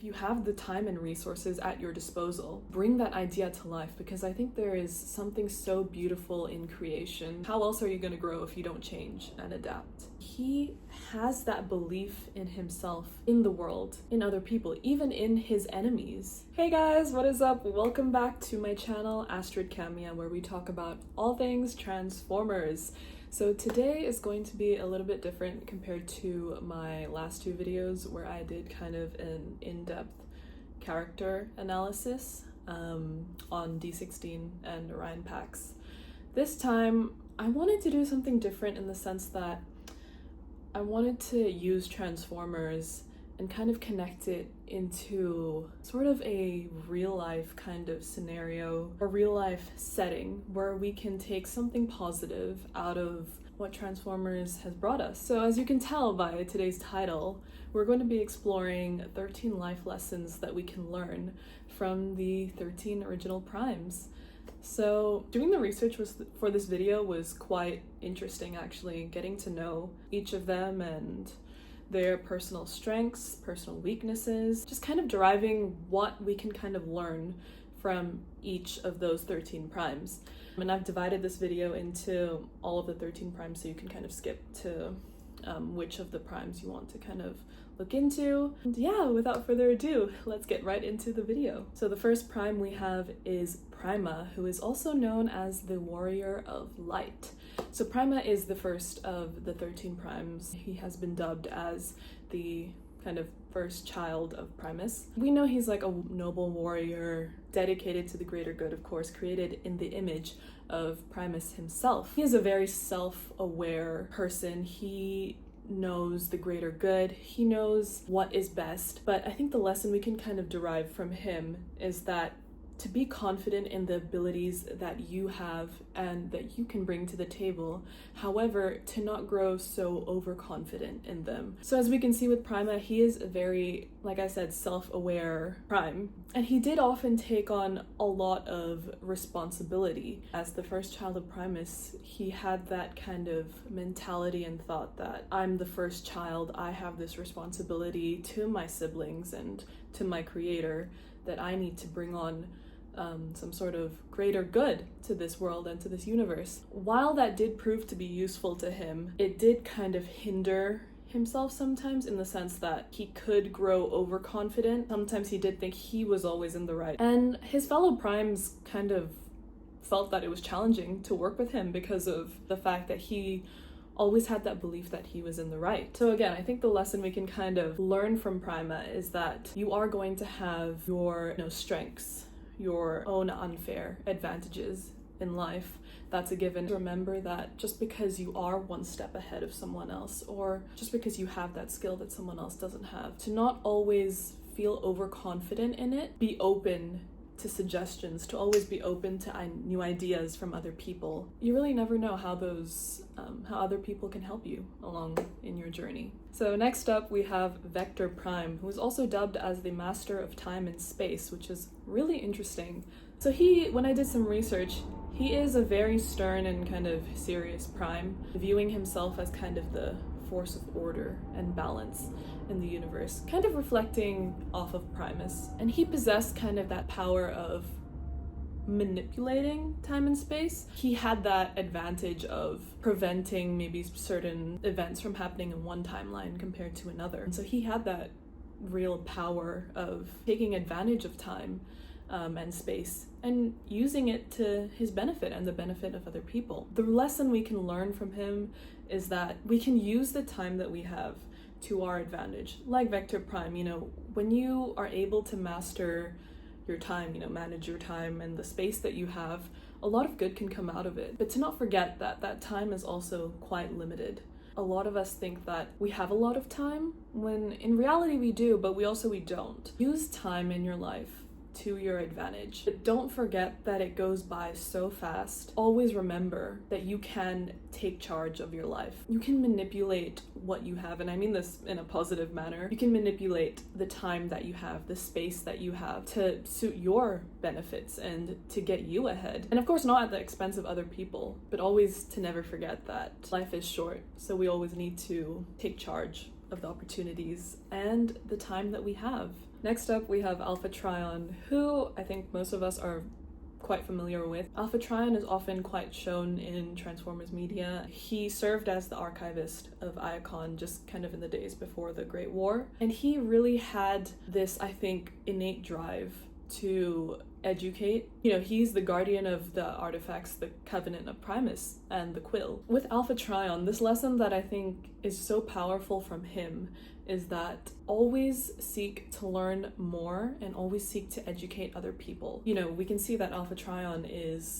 if you have the time and resources at your disposal, bring that idea to life, because I think there is something so beautiful in creation. How else are you going to grow if you don't change and adapt? He has that belief in himself, in the world, in other people, even in his enemies. Hey guys, what is up? Welcome back to my channel, Astrid Camia, where we talk about all things Transformers. So today is going to be a little bit different compared to my last two videos where I did kind of an in-depth character analysis on D16 and Orion packs. This time I wanted to do something different in the sense that I wanted to use Transformers and kind of connect it into sort of a real life kind of scenario, a real life setting where we can take something positive out of what Transformers has brought us. So as you can tell by today's title, we're going to be exploring 13 life lessons that we can learn from the 13 original primes. So doing the research for this video was quite interesting, actually, getting to know each of them and their personal strengths, personal weaknesses, just kind of deriving what we can kind of learn from each of those 13 primes. And I've divided this video into all of the 13 primes so you can kind of skip to which of the primes you want to kind of look into. And yeah, without further ado, let's get right into the video. So the first prime we have is Prima, who is also known as the Warrior of Light. So Prima is the first of the 13 primes. He has been dubbed as the kind of first child of Primus. We know he's like a noble warrior, dedicated to the greater good, of course, created in the image of Primus himself. He is a very self-aware person. He knows the greater good. He knows what is best. But I think the lesson we can kind of derive from him is that to be confident in the abilities that you have and that you can bring to the table, however, to not grow so overconfident in them. So as we can see with Prima, he is a very, like I said, self-aware prime, and he did often take on a lot of responsibility. As the first child of Primus, he had that kind of mentality and thought that I'm the first child, I have this responsibility to my siblings and to my creator that I need to bring on some sort of greater good to this world and to this universe. While that did prove to be useful to him, it did kind of hinder himself sometimes, in the sense that he could grow overconfident. Sometimes he did think he was always in the right. And his fellow primes kind of felt that it was challenging to work with him because of the fact that he always had that belief that he was in the right. So again, I think the lesson we can kind of learn from Prima is that you are going to have your strengths, your own unfair advantages in life. That's a given. Remember that just because you are one step ahead of someone else, or just because you have that skill that someone else doesn't have, to not always feel overconfident in it. Be open to suggestions, to always be open to new ideas from other people. You really never know how other people can help you along in your journey. So next up we have Vector Prime, who is also dubbed as the Master of Time and Space, which is really interesting. So when I did some research, he is a very stern and kind of serious prime, viewing himself as kind of the force of order and balance in the universe, kind of reflecting off of Primus. And he possessed kind of that power of manipulating time and space. He had that advantage of preventing maybe certain events from happening in one timeline compared to another. And so he had that real power of taking advantage of time and space and using it to his benefit and the benefit of other people. The lesson we can learn from him is that we can use the time that we have to our advantage. Like Vector Prime, when you are able to master your time, manage your time and the space that you have, a lot of good can come out of it. But to not forget that that time is also quite limited. A lot of us think that we have a lot of time, when in reality we do, but we don't. Use time in your life to your advantage. But don't forget that it goes by so fast. Always remember that you can take charge of your life. You can manipulate what you have, and I mean this in a positive manner. You can manipulate the time that you have, the space that you have, to suit your benefits and to get you ahead. And of course, not at the expense of other people, but always to never forget that life is short, so we always need to take charge of the opportunities and the time that we have. Next up, we have Alpha Trion, who I think most of us are quite familiar with. Alpha Trion is often quite shown in Transformers media. He served as the archivist of Iacon just kind of in the days before the Great War, and he really had this, I think, innate drive to educate. You know, he's the guardian of the artifacts, the Covenant of Primus and the Quill. With Alpha Trion, this lesson that I think is so powerful from him is that always seek to learn more and always seek to educate other people. You know, we can see that Alpha Trion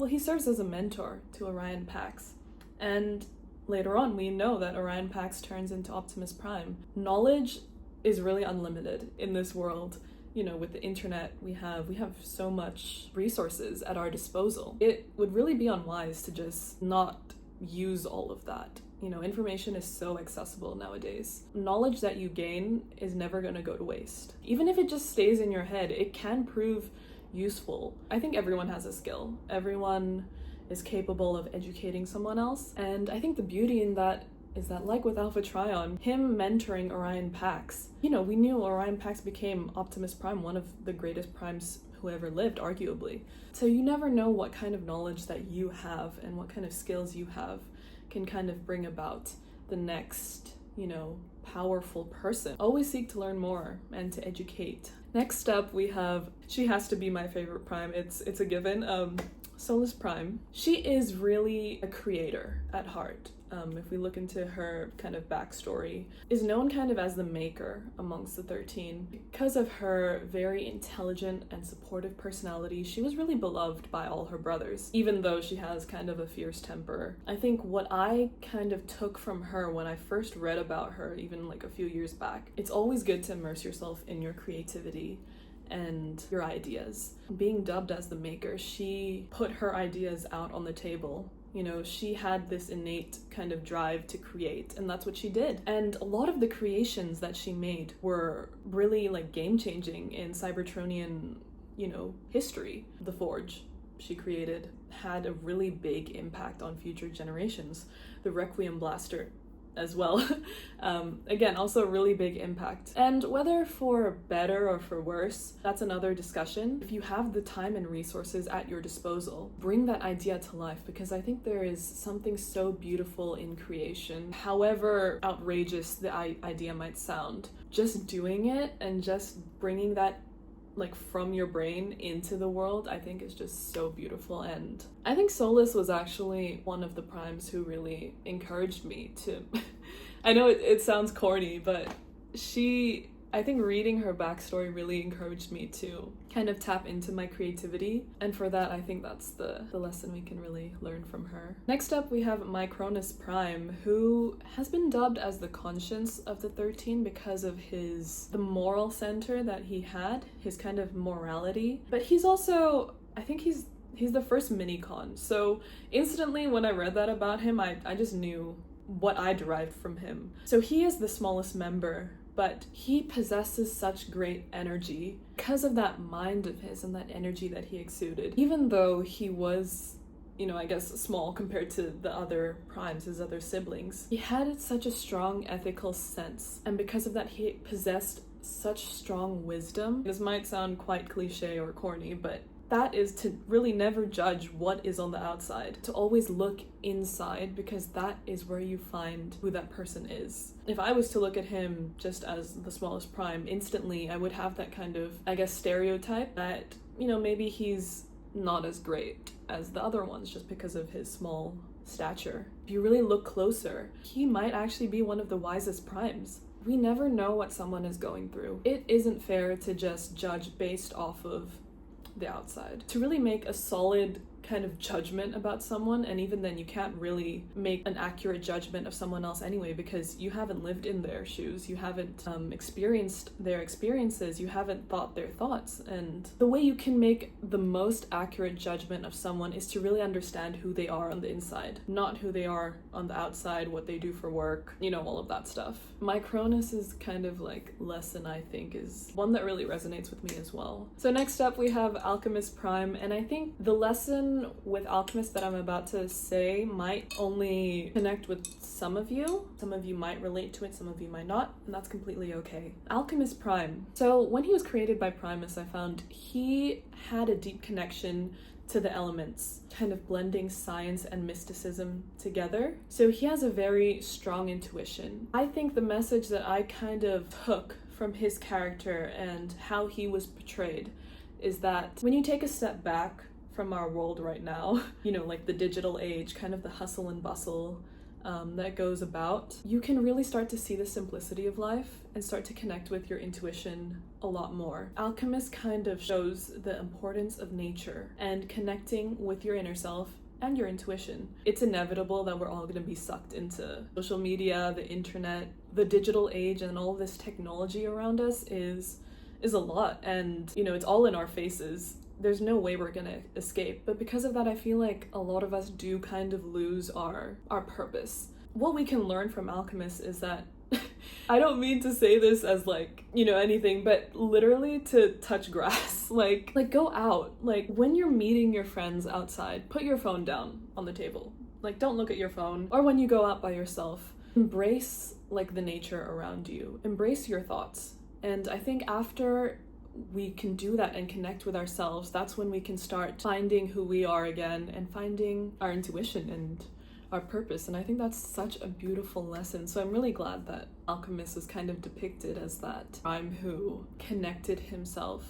he serves as a mentor to Orion Pax. And later on, we know that Orion Pax turns into Optimus Prime. Knowledge is really unlimited in this world. You know, with the internet, we have so much resources at our disposal. It would really be unwise to just not use all of that. You know, information is so accessible nowadays. Knowledge that you gain is never going to go to waste. Even if it just stays in your head, it can prove useful. I think everyone has a skill. Everyone is capable of educating someone else. And I think the beauty in that is that, like with Alpha Trion, him mentoring Orion Pax, you know, we knew Orion Pax became Optimus Prime, one of the greatest primes who ever lived, arguably. So you never know what kind of knowledge that you have and what kind of skills you have can kind of bring about the next, you know, powerful person. Always seek to learn more and to educate. Next up, we have, she has to be my favorite prime. It's a given. Solus Prime. She is really a creator at heart. If we look into her kind of backstory, is known kind of as the maker amongst the 13. Because of her very intelligent and supportive personality, she was really beloved by all her brothers, even though she has kind of a fierce temper. I think what I kind of took from her when I first read about her, even like a few years back, it's always good to immerse yourself in your creativity and your ideas. Being dubbed as the maker, she put her ideas out on the table. You know, she had this innate kind of drive to create, and that's what she did. And a lot of the creations that she made were really like game-changing in Cybertronian, you know, history. The Forge she created had a really big impact on future generations. The Requiem Blaster as well. Again, also a really big impact. And whether for better or for worse, that's another discussion. If you have the time and resources at your disposal, bring that idea to life, because I think there is something so beautiful in creation. However outrageous the idea might sound, just doing it and just bringing that like from your brain into the world, I think is just so beautiful. And I think Solus was actually one of the primes who really encouraged me to I know it sounds corny, but I think reading her backstory really encouraged me to kind of tap into my creativity, and for that I think that's the lesson we can really learn from her. Next up, we have Micronus Prime, who has been dubbed as the conscience of the 13 because of the moral center that he had, his kind of morality. But he's also, I think he's the first mini-con, so instantly when I read that about him, I just knew what I derived from him. So he is the smallest member, but he possesses such great energy because of that mind of his and that energy that he exuded. Even though he was, you know, I guess small compared to the other primes, his other siblings, he had such a strong ethical sense, and because of that he possessed such strong wisdom. This might sound quite cliche or corny, but that is to really never judge what is on the outside, to always look inside, because that is where you find who that person is. If I was to look at him just as the smallest prime, instantly I would have that kind of, I guess, stereotype that, you know, maybe he's not as great as the other ones just because of his small stature. If you really look closer, he might actually be one of the wisest primes. We never know what someone is going through. It isn't fair to just judge based off of the outside. To really make a solid kind of judgment about someone, and even then you can't really make an accurate judgment of someone else anyway, because you haven't lived in their shoes, you haven't experienced their experiences, you haven't thought their thoughts. And the way you can make the most accurate judgment of someone is to really understand who they are on the inside, not who they are on the outside, what they do for work, you know, all of that stuff. Micronus' kind of like lesson, I think, is one that really resonates with me as well. So next up we have Alchemist Prime, and I think the lesson lesson with alchemist that I'm about to say might only connect with some of you. Some of you might relate to it, some of you might not, and that's completely okay. Alchemist Prime. So when he was created by Primus, I found he had a deep connection to the elements, kind of blending science and mysticism together. So he has a very strong intuition. I think the message that I kind of took from his character and how he was portrayed is that when you take a step back from our world right now, like the digital age, kind of the hustle and bustle that goes about, you can really start to see the simplicity of life and start to connect with your intuition a lot more. Alchemist kind of shows the importance of nature and connecting with your inner self and your intuition. It's inevitable that we're all going to be sucked into social media, the internet, the digital age, and all this technology around us is a lot, and it's all in our faces. There's no way we're gonna escape. But because of that, I feel like a lot of us do kind of lose our purpose. What we can learn from Alchemist is that I don't mean to say this as anything, but literally to touch grass. Like go out. Like when you're meeting your friends outside, put your phone down on the table. Like don't look at your phone. Or when you go out by yourself, embrace the nature around you. Embrace your thoughts. And I think after we can do that and connect with ourselves, that's when we can start finding who we are again and finding our intuition and our purpose. And I think that's such a beautiful lesson. So I'm really glad that Alchemist is kind of depicted as that prime who connected himself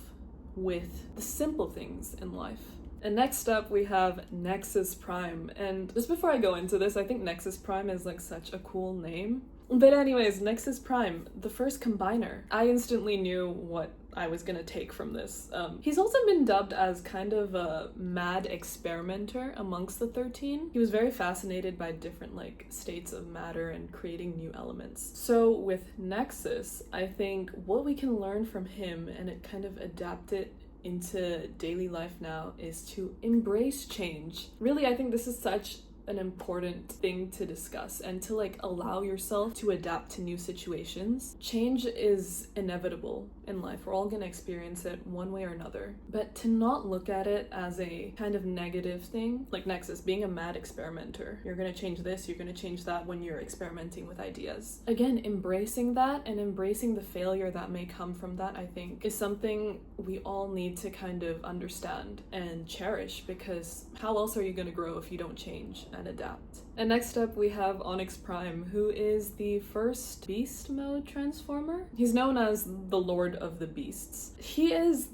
with the simple things in life. And next up we have Nexus Prime. And just before I go into this, I think Nexus Prime is such a cool name. But anyways, Nexus Prime, the first combiner. I instantly knew what I was gonna take from this. He's also been dubbed as kind of a mad experimenter amongst the 13. He was very fascinated by different states of matter and creating new elements. So with Nexus, I think what we can learn from him and it kind of adapt it into daily life now is to embrace change. Really, I think this is such an important thing to discuss and to allow yourself to adapt to new situations. Change is inevitable in life. We're all going to experience it one way or another. But to not look at it as a kind of negative thing, like Nexus, being a mad experimenter. You're going to change this, you're going to change that when you're experimenting with ideas. Again, embracing that and embracing the failure that may come from that, I think, is something we all need to kind of understand and cherish, because how else are you going to grow if you don't change and adapt? And next up we have Onyx Prime, who is the first beast mode transformer. He's known as the Lord of the Beasts. He is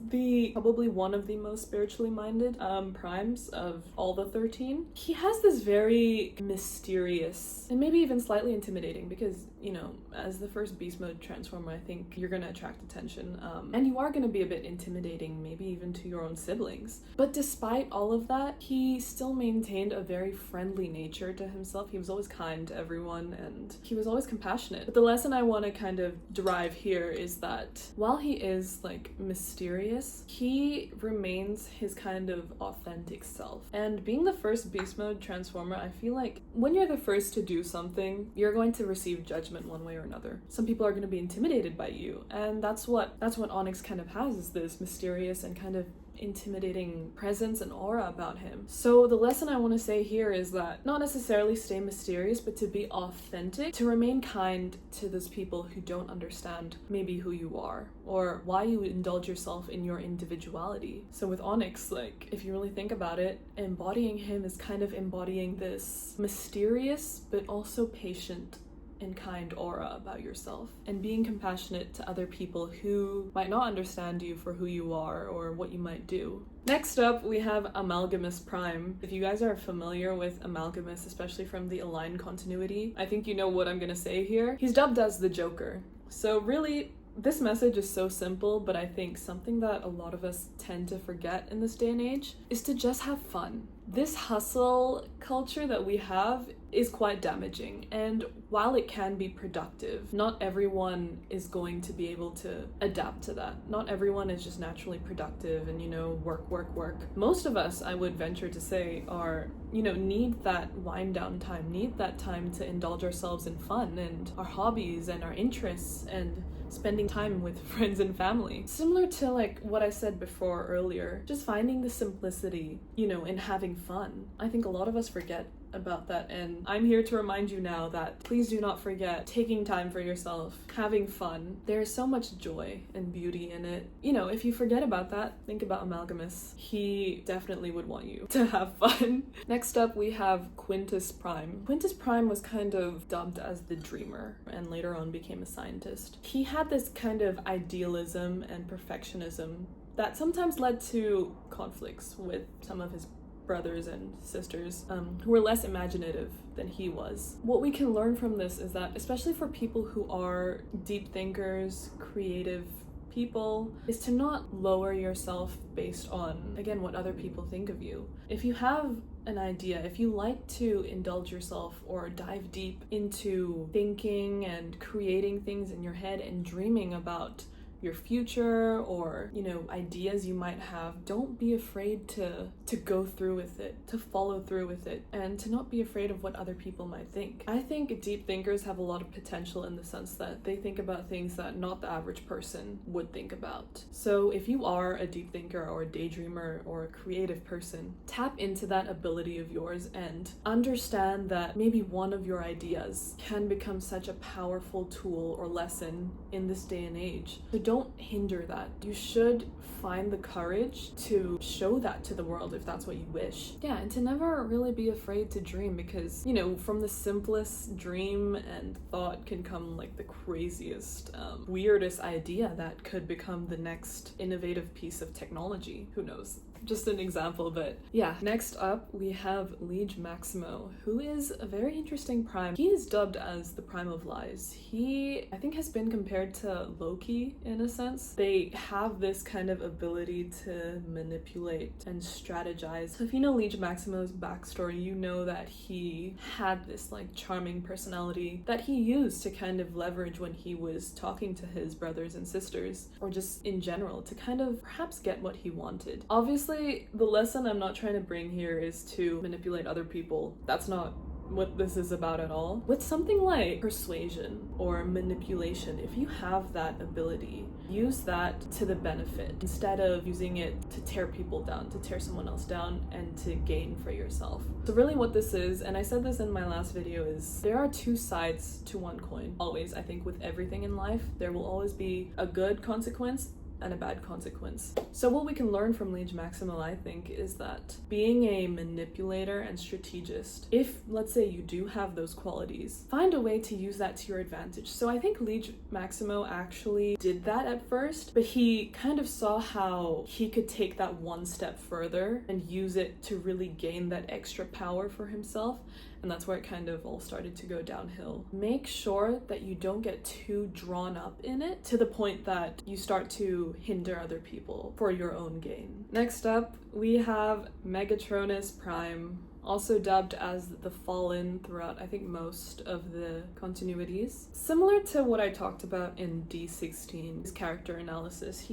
probably one of the most spiritually minded primes of all the 13. He has this very mysterious and maybe even slightly intimidating, because as the first beast mode transformer, I think you're gonna attract attention, and you are gonna be a bit intimidating, maybe even to your own siblings. But despite all of that, he still maintained a very friendly nature to himself. He was always kind to everyone and he was always compassionate. But the lesson I want to kind of derive here is that while he is mysterious, he remains his kind of authentic self. And being the first beast mode transformer, I feel like when you're the first to do something, you're going to receive judgment one way or another. Some people are going to be intimidated by you, and that's what Onyx kind of has, is this mysterious and kind of intimidating presence and aura about him. So the lesson I want to say here is that not necessarily stay mysterious, but to be authentic, to remain kind to those people who don't understand maybe who you are or why you indulge yourself in your individuality. So with Onyx, if you really think about it, embodying him is kind of embodying this mysterious but also patient and kind aura about yourself, and being compassionate to other people who might not understand you for who you are or what you might do. Next up, we have Amalgamous Prime. If you guys are familiar with Amalgamous, especially from the Align continuity, I think you know what I'm gonna say here. He's dubbed as the Joker. So really, this message is so simple, but I think something that a lot of us tend to forget in this day and age is to just have fun. This hustle culture that we have is quite damaging, and while it can be productive, not everyone is going to be able to adapt to that. Not everyone is just naturally productive and work. Most of us, I would venture to say, are need that wind down time, need that time to indulge ourselves in fun and our hobbies and our interests and spending time with friends and family. Similar to like what I said before earlier, just finding the simplicity, in having fun. I think a lot of us forget about that, and I'm here to remind you now that please do not forget taking time for yourself, having fun. There's so much joy and beauty in it. If you forget about that, think about Amalgamous. He definitely would want you to have fun. Next up, we have Quintus Prime. Quintus Prime was kind of dubbed as the dreamer and later on became a scientist. He had this kind of idealism and perfectionism that sometimes led to conflicts with some of his brothers and sisters who were less imaginative than he was. What we can learn from this is that, especially for people who are deep thinkers, creative people, is to not lower yourself based on, again, what other people think of you. If you have an idea, if you like to indulge yourself or dive deep into thinking and creating things in your head and dreaming about your future or ideas you might have, don't be afraid to go through with it, to follow through with it, and to not be afraid of what other people might think. I think deep thinkers have a lot of potential in the sense that they think about things that not the average person would think about. So if you are a deep thinker or a daydreamer or a creative person, tap into that ability of yours and understand that maybe one of your ideas can become such a powerful tool or lesson in this day and age. So don't hinder that. You should find the courage to show that to the world if that's what you wish. Yeah, and to never really be afraid to dream, because, from the simplest dream and thought can come like the craziest, weirdest idea that could become the next innovative piece of technology. Who knows? Just an example, but yeah. Next up, we have Liege Maximo, who is a very interesting prime. He is dubbed as the Prime of Lies. He, I think, has been compared to Loki in a sense. They have this kind of ability to manipulate and strategize. So if you know Liege Maximo's backstory, you know that he had this like charming personality that he used to kind of leverage when he was talking to his brothers and sisters, or just in general, to kind of perhaps get what he wanted. Obviously, the lesson I'm not trying to bring here is to manipulate other people. That's not what this is about at all. With something like persuasion or manipulation, if you have that ability, use that to the benefit instead of using it to tear people down, to tear someone else down, and to gain for yourself. So really what this is, and I said this in my last video, is there are two sides to one coin. Always, I think, with everything in life, there will always be a good consequence and a bad consequence. So what we can learn from Liege Maximo, I think, is that being a manipulator and strategist, if let's say you do have those qualities, find a way to use that to your advantage. So I think Liege Maximo actually did that at first, but he kind of saw how he could take that one step further and use it to really gain that extra power for himself. And that's where it kind of all started to go downhill. Make sure that you don't get too drawn up in it to the point that you start to hinder other people for your own gain. Next up, we have Megatronus Prime, also dubbed as the Fallen throughout, I think, most of the continuities. Similar to what I talked about in D16, his character analysis,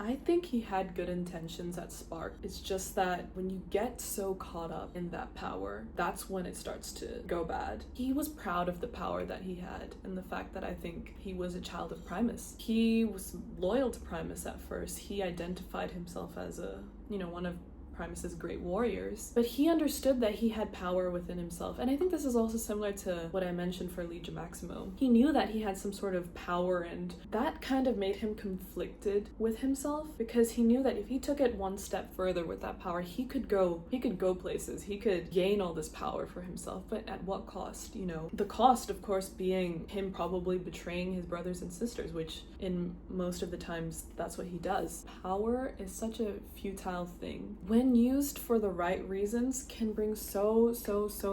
I think he had good intentions at Spark. It's just that when you get so caught up in that power, that's when it starts to go bad. He was proud of the power that he had and the fact that I think he was a child of Primus. He was loyal to Primus at first. He identified himself as one of Primus's great warriors, but he understood that he had power within himself. And I think this is also similar to what I mentioned for Liege Maximo. He knew that he had some sort of power, and that kind of made him conflicted with himself, because he knew that if he took it one step further with that power, he could go places, he could gain all this power for himself, but at what cost? The cost, of course, being him probably betraying his brothers and sisters, which in most of the times that's what he does. Power is such a futile thing. When used for the right reasons, can bring so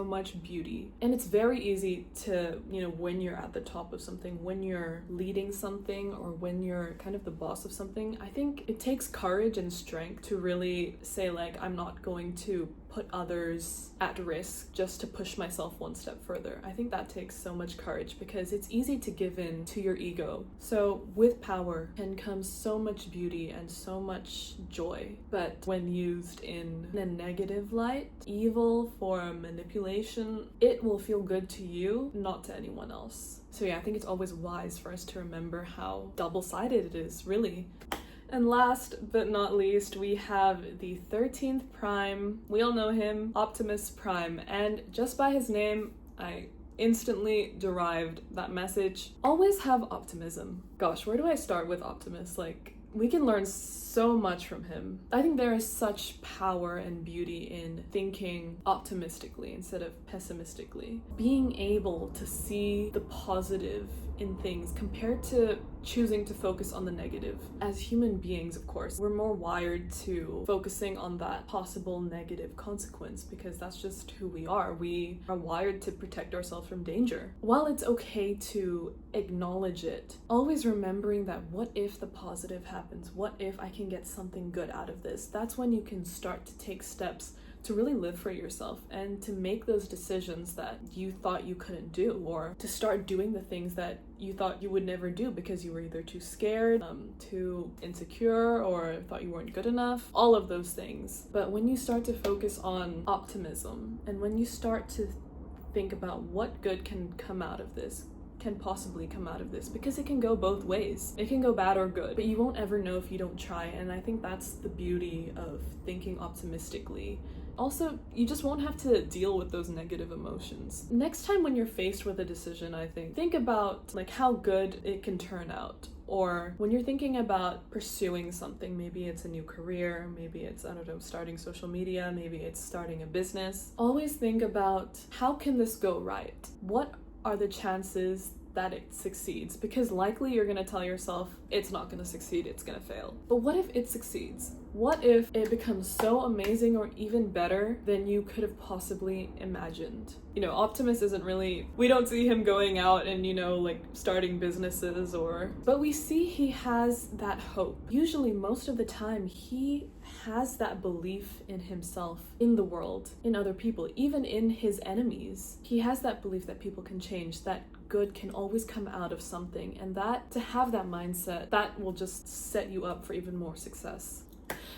much beauty. And it's very easy to, when you're at the top of something, when you're leading something, or when you're kind of the boss of something, I think it takes courage and strength to really say, like, I'm not going to put others at risk just to push myself one step further. I think that takes so much courage because it's easy to give in to your ego. So with power can come so much beauty and so much joy, but when used in a negative light, evil for manipulation, it will feel good to you, not to anyone else. So yeah, I think it's always wise for us to remember how double-sided it is, really. And last but not least, we have the 13th prime. We all know him, Optimus Prime, and just by his name, I instantly derived that message. Always have optimism. Gosh, where do I start with Optimus? Like, we can learn so much from him. I think there is such power and beauty in thinking optimistically instead of pessimistically. Being able to see the positive in things compared to choosing to focus on the negative. As human beings, of course, we're more wired to focusing on that possible negative consequence because that's just who we are. We are wired to protect ourselves from danger. While it's okay to acknowledge it, always remembering that what if the positive happens? What if I can get something good out of this? That's when you can start to take steps to really live for yourself and to make those decisions that you thought you couldn't do, or to start doing the things that you thought you would never do because you were either too scared, too insecure, or thought you weren't good enough, all of those things. But when you start to focus on optimism and when you start to think about what good can come out of this, can possibly come out of this, because it can go both ways. It can go bad or good, but you won't ever know if you don't try, and I think that's the beauty of thinking optimistically. Also, you just won't have to deal with those negative emotions. Next time when you're faced with a decision, I think about like how good it can turn out. Or when you're thinking about pursuing something, maybe it's a new career, maybe it's, I don't know, starting social media, maybe it's starting a business. Always think about how can this go right? What are the chances that it succeeds? Because likely you're gonna tell yourself it's not gonna succeed, it's gonna fail. But what if it succeeds? What if it becomes so amazing or even better than you could have possibly imagined? You know, Optimus isn't really, we don't see him going out and, you know, like starting businesses but we see he has that hope. Usually, most of the time, he has that belief in himself, in the world, in other people, even in his enemies. He has that belief that people can change, that good can always come out of something, and that to have that mindset, that will just set you up for even more success.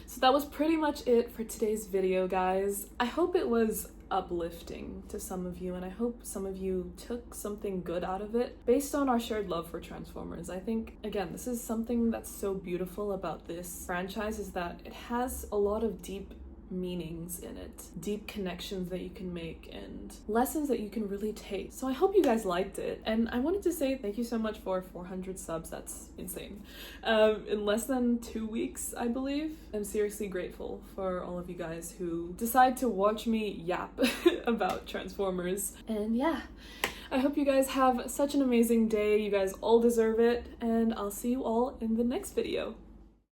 So that was pretty much it for today's video, guys. I hope it was uplifting to some of you, and I hope some of you took something good out of it based on our shared love for Transformers. I think, again, this is something that's so beautiful about this franchise, is that it has a lot of deep meanings in it, deep connections that you can make and lessons that you can really take. So I hope you guys liked it, and I wanted to say thank you so much for 400 subs. That's insane. In less than 2 weeks, I believe. I'm seriously grateful for all of you guys who decide to watch me yap about Transformers. And yeah, I hope you guys have such an amazing day. You guys all deserve it, and I'll see you all in the next video.